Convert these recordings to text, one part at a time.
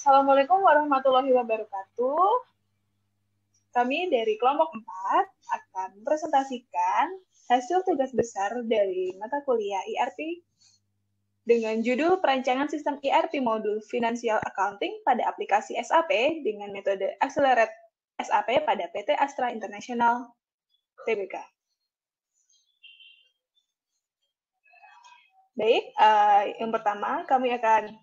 Assalamualaikum warahmatullahi wabarakatuh. Kami dari kelompok 4 akan mempresentasikan hasil tugas besar dari mata kuliah ERP dengan judul Perancangan Sistem ERP Modul Financial Accounting pada aplikasi SAP dengan metode Accelerate SAP pada PT Astra International Tbk. Baik, yang pertama kami akan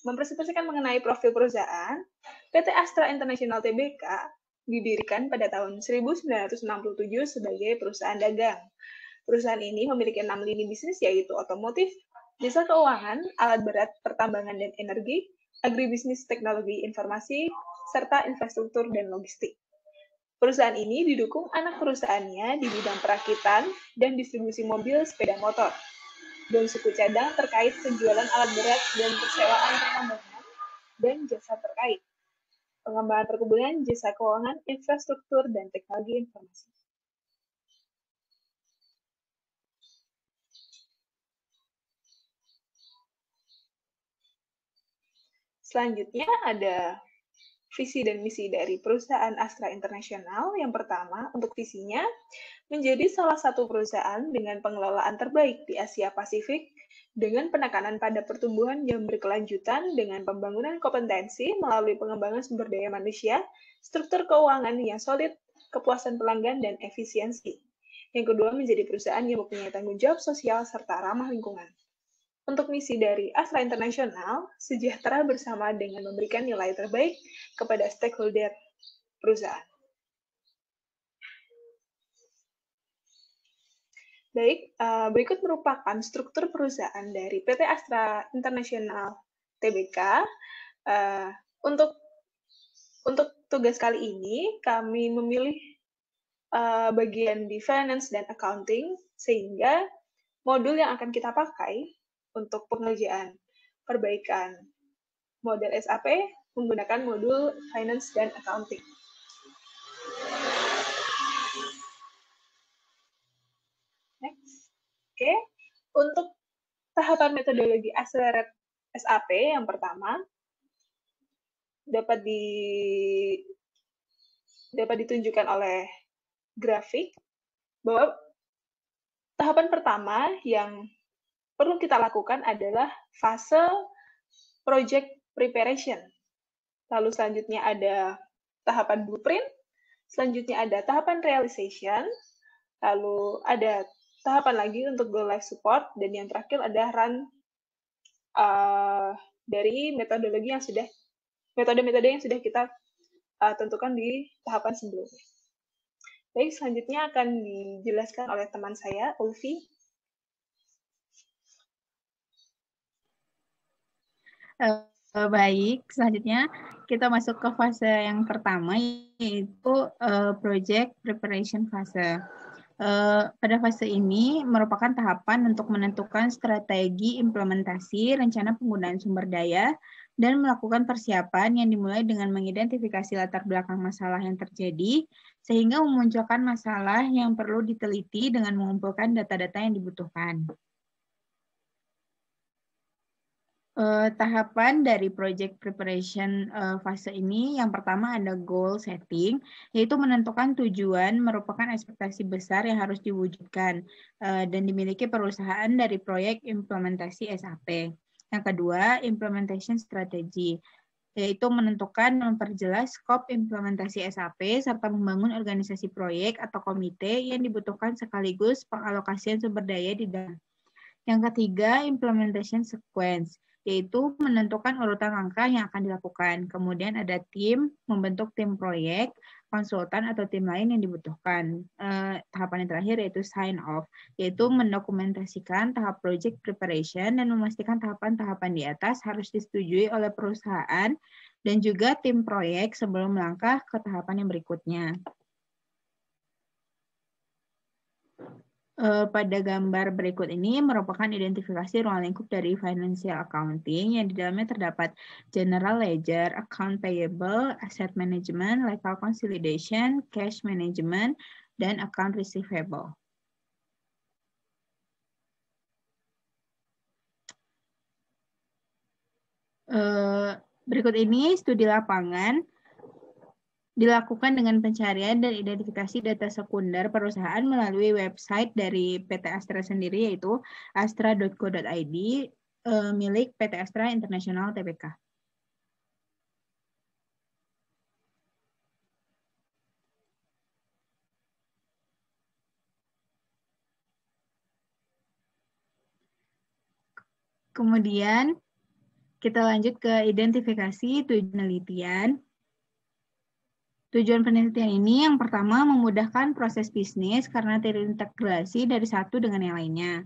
mempresentasikan mengenai profil perusahaan. PT Astra International Tbk didirikan pada tahun 1967 sebagai perusahaan dagang. Perusahaan ini memiliki 6 lini bisnis, yaitu otomotif, jasa keuangan, alat berat, pertambangan dan energi, agribisnis, teknologi informasi, serta infrastruktur dan logistik. Perusahaan ini didukung anak perusahaannya di bidang perakitan dan distribusi mobil sepeda motor, dan suku cadang terkait penjualan alat berat dan persewaan pertambangan dan jasa terkait, pengembangan perkebunan, jasa keuangan, infrastruktur, dan teknologi informasi. Selanjutnya ada visi dan misi dari perusahaan Astra International. Yang pertama, untuk visinya, menjadi salah satu perusahaan dengan pengelolaan terbaik di Asia Pasifik dengan penekanan pada pertumbuhan yang berkelanjutan dengan pembangunan kompetensi melalui pengembangan sumber daya manusia, struktur keuangan yang solid, kepuasan pelanggan, dan efisiensi. Yang kedua, menjadi perusahaan yang mempunyai tanggung jawab sosial serta ramah lingkungan. Untuk misi dari Astra International, sejahtera bersama dengan memberikan nilai terbaik kepada stakeholder perusahaan. Baik, berikut merupakan struktur perusahaan dari PT Astra International Tbk. Untuk tugas kali ini, kami memilih bagian di finance dan accounting, sehingga modul yang akan kita pakai untuk pengerjaan perbaikan model SAP menggunakan modul Finance dan Accounting. Next. Oke, untuk tahapan metodologi Accelerate SAP yang pertama dapat ditunjukkan oleh grafik bahwa tahapan pertama yang perlu kita lakukan adalah fase project preparation. Lalu selanjutnya ada tahapan blueprint, selanjutnya ada tahapan realization, lalu ada tahapan lagi untuk go live support, dan yang terakhir ada run dari metode-metode yang sudah kita tentukan di tahapan sebelumnya. Baik, selanjutnya akan dijelaskan oleh teman saya, Ulfi. Baik, selanjutnya kita masuk ke fase yang pertama, yaitu project preparation fase. Pada fase ini merupakan tahapan untuk menentukan strategi implementasi rencana penggunaan sumber daya dan melakukan persiapan yang dimulai dengan mengidentifikasi latar belakang masalah yang terjadi sehingga memunculkan masalah yang perlu diteliti dengan mengumpulkan data-data yang dibutuhkan. Tahapan dari project preparation fase ini, yang pertama ada goal setting, yaitu menentukan tujuan merupakan ekspektasi besar yang harus diwujudkan dan dimiliki perusahaan dari proyek implementasi SAP. Yang kedua, implementation strategy, yaitu menentukan dan memperjelas skop implementasi SAP serta membangun organisasi proyek atau komite yang dibutuhkan sekaligus pengalokasian sumber daya di dalam. Yang ketiga, implementation sequence, yaitu menentukan urutan langkah yang akan dilakukan. Kemudian ada tim, membentuk tim proyek, konsultan atau tim lain yang dibutuhkan. Tahapan yang terakhir yaitu sign off, yaitu mendokumentasikan tahap project preparation dan memastikan tahapan-tahapan di atas harus disetujui oleh perusahaan dan juga tim proyek sebelum melangkah ke tahapan yang berikutnya. Pada gambar berikut ini merupakan identifikasi ruang lingkup dari financial accounting yang di dalamnya terdapat general ledger, account payable, asset management, legal consolidation, cash management, dan account receivable. Berikut ini studi lapangan dilakukan dengan pencarian dan identifikasi data sekunder perusahaan melalui website dari PT Astra sendiri, yaitu astra.co.id, milik PT Astra International Tbk. Kemudian kita lanjut ke identifikasi tujuan penelitian. Tujuan penelitian ini yang pertama memudahkan proses bisnis karena terintegrasi dari satu dengan yang lainnya.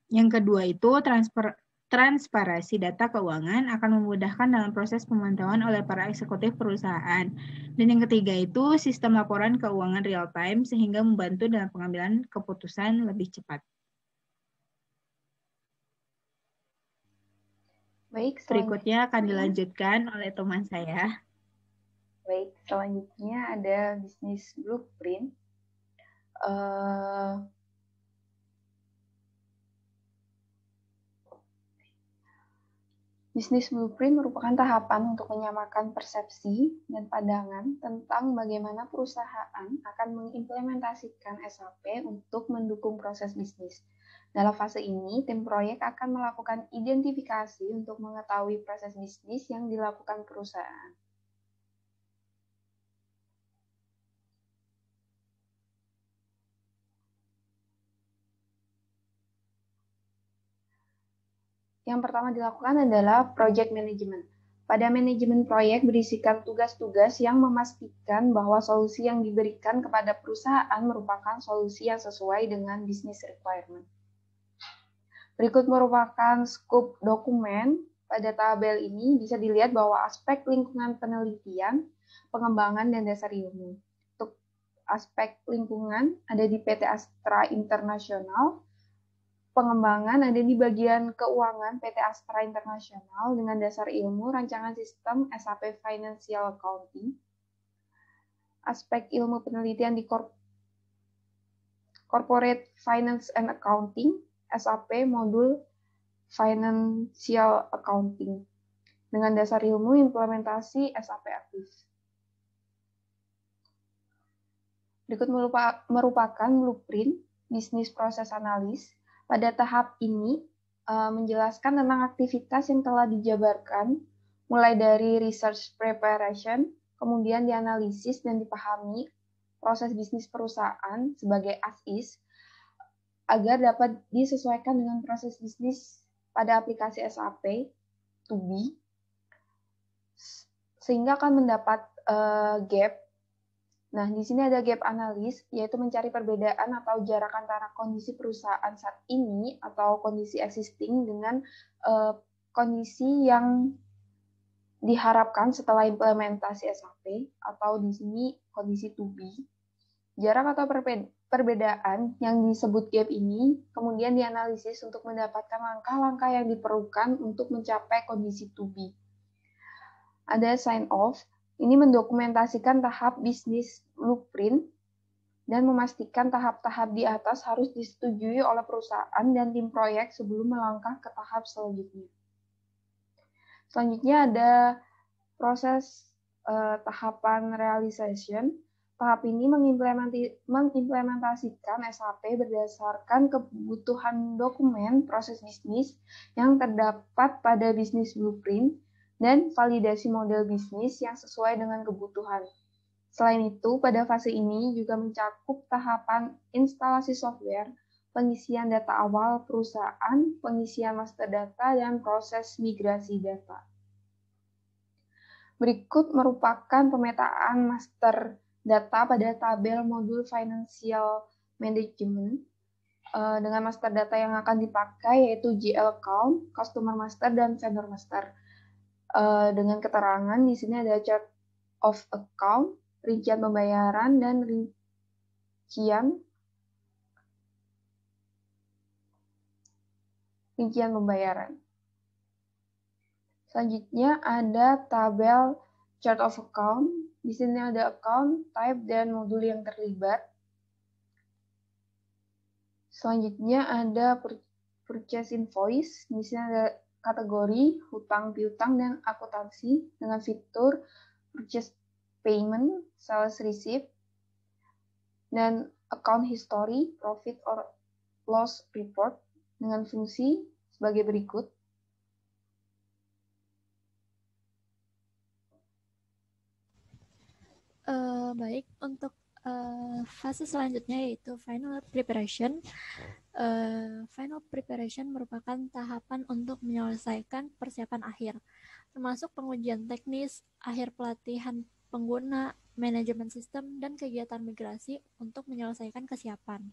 Yang kedua itu transparansi data keuangan akan memudahkan dalam proses pemantauan oleh para eksekutif perusahaan. Dan yang ketiga itu sistem laporan keuangan real time sehingga membantu dalam pengambilan keputusan lebih cepat. Baik, berikutnya akan dilanjutkan oleh teman saya. Baik, selanjutnya ada bisnis blueprint. Bisnis blueprint merupakan tahapan untuk menyamakan persepsi dan pandangan tentang bagaimana perusahaan akan mengimplementasikan SAP untuk mendukung proses bisnis. Dalam fase ini, tim proyek akan melakukan identifikasi untuk mengetahui proses bisnis yang dilakukan perusahaan. Yang pertama dilakukan adalah project management. Pada manajemen proyek berisikan tugas-tugas yang memastikan bahwa solusi yang diberikan kepada perusahaan merupakan solusi yang sesuai dengan business requirement. Berikut merupakan scope dokumen. Pada tabel ini bisa dilihat bahwa aspek lingkungan penelitian, pengembangan, dan dasar ilmu. Untuk aspek lingkungan ada di PT Astra International, pengembangan ada di bagian keuangan PT Astra International dengan dasar ilmu rancangan sistem SAP Financial Accounting. Aspek ilmu penelitian di Corporate Finance and Accounting, SAP modul Financial Accounting dengan dasar ilmu implementasi SAP aktif. Berikut merupakan blueprint bisnis proses analis. Pada tahap ini menjelaskan tentang aktivitas yang telah dijabarkan mulai dari research preparation, kemudian dianalisis dan dipahami proses bisnis perusahaan sebagai as-is agar dapat disesuaikan dengan proses bisnis pada aplikasi SAP to be, sehingga akan mendapat gap. Nah, di sini ada gap analis, yaitu mencari perbedaan atau jarak antara kondisi perusahaan saat ini atau kondisi existing dengan kondisi yang diharapkan setelah implementasi SAP, atau di sini kondisi to be. Jarak atau perbedaan yang disebut gap ini kemudian dianalisis untuk mendapatkan langkah-langkah yang diperlukan untuk mencapai kondisi to be. Ada sign off, ini mendokumentasikan tahap bisnis blueprint dan memastikan tahap-tahap di atas harus disetujui oleh perusahaan dan tim proyek sebelum melangkah ke tahap selanjutnya. Selanjutnya ada proses tahapan realization. Tahap ini mengimplementasikan SAP berdasarkan kebutuhan dokumen proses bisnis yang terdapat pada bisnis blueprint dan validasi model bisnis yang sesuai dengan kebutuhan. Selain itu, pada fase ini juga mencakup tahapan instalasi software, pengisian data awal perusahaan, pengisian master data, dan proses migrasi data. Berikut merupakan pemetaan master data pada tabel modul Financial Management dengan master data yang akan dipakai yaitu GL Account, Customer Master, dan Vendor Master. Dengan keterangan di sini ada chart of account, rincian pembayaran, dan rincian pembayaran. Selanjutnya ada tabel chart of account. Di sini ada account, type, dan modul yang terlibat. Selanjutnya ada purchase invoice. Di sini ada kategori hutang piutang dan akuntansi dengan fitur purchase payment, sales receipt, dan account history, profit or loss report dengan fungsi sebagai berikut. Baik, untuk fase selanjutnya yaitu final preparation. Final preparation merupakan tahapan untuk menyelesaikan persiapan akhir, termasuk pengujian teknis, akhir pelatihan pengguna, manajemen sistem, dan kegiatan migrasi untuk menyelesaikan kesiapan.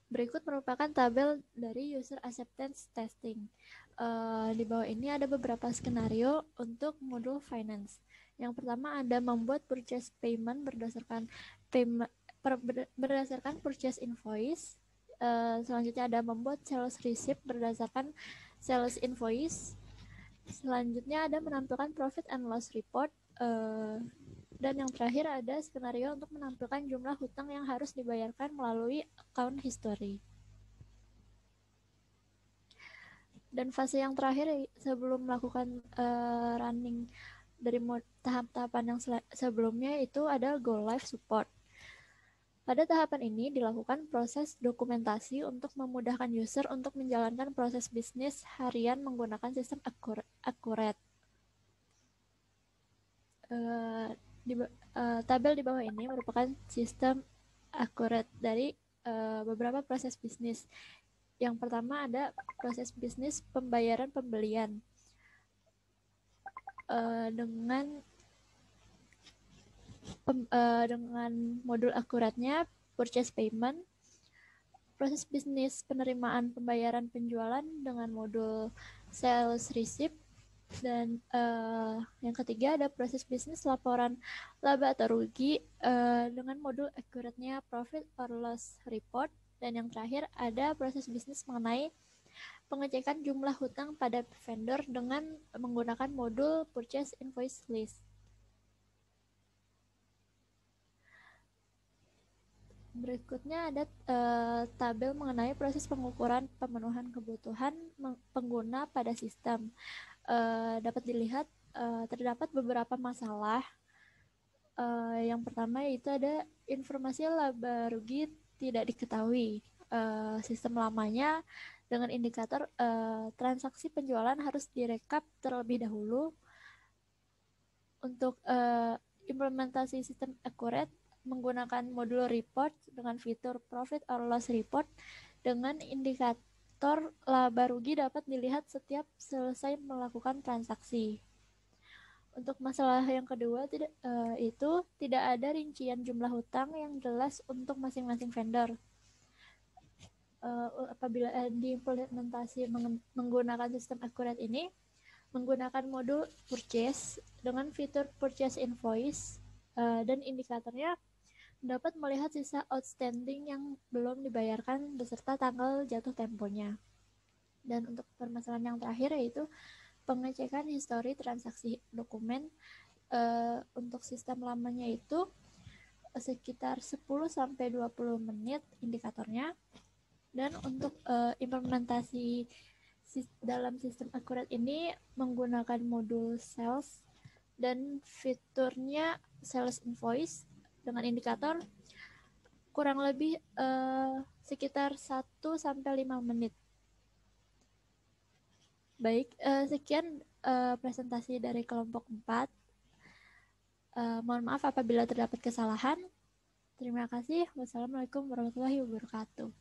Berikut merupakan tabel dari user acceptance testing. Di bawah ini ada beberapa skenario untuk modul finance. Yang pertama ada membuat purchase payment berdasarkan purchase invoice. Selanjutnya ada membuat sales receipt berdasarkan sales invoice. Selanjutnya ada menampilkan profit and loss report. Dan yang terakhir ada skenario untuk menampilkan jumlah hutang yang harus dibayarkan melalui account history. Dan fase yang terakhir sebelum melakukan running dari tahap-tahapan yang sebelumnya itu ada go live support. Pada tahapan ini dilakukan proses dokumentasi untuk memudahkan user untuk menjalankan proses bisnis harian menggunakan sistem Accurate. Tabel di bawah ini merupakan sistem Accurate dari beberapa proses bisnis. Yang pertama ada proses bisnis pembayaran pembelian dengan modul akuratnya purchase payment. Proses bisnis penerimaan pembayaran penjualan dengan modul sales receipt. Dan yang ketiga ada proses bisnis laporan laba atau rugi dengan modul akuratnya profit or loss report. Dan yang terakhir ada proses bisnis mengenai pengecekan jumlah hutang pada vendor dengan menggunakan modul purchase invoice list. Berikutnya ada tabel mengenai proses pengukuran pemenuhan kebutuhan pengguna pada sistem. Dapat dilihat terdapat beberapa masalah. Yang pertama yaitu ada informasi laba rugi tidak diketahui. Sistem lamanya dengan indikator transaksi penjualan harus direkap terlebih dahulu. Untuk implementasi sistem Accurate menggunakan modul report dengan fitur profit or loss report dengan indikator laba rugi dapat dilihat setiap selesai melakukan transaksi. Untuk masalah yang kedua itu tidak ada rincian jumlah hutang yang jelas untuk masing-masing vendor. Apabila diimplementasi menggunakan sistem Accurate ini, menggunakan modul purchase dengan fitur purchase invoice dan indikatornya dapat melihat sisa outstanding yang belum dibayarkan beserta tanggal jatuh temponya. Dan untuk permasalahan yang terakhir yaitu pengecekan histori transaksi dokumen. Untuk sistem lamanya itu sekitar 10-20 menit indikatornya. Dan untuk implementasi dalam sistem Accurate ini menggunakan modul sales dan fiturnya sales invoice dengan indikator kurang lebih sekitar 1-5 menit. Baik, sekian presentasi dari kelompok 4. Mohon maaf apabila terdapat kesalahan. Terima kasih. Wassalamualaikum warahmatullahi wabarakatuh.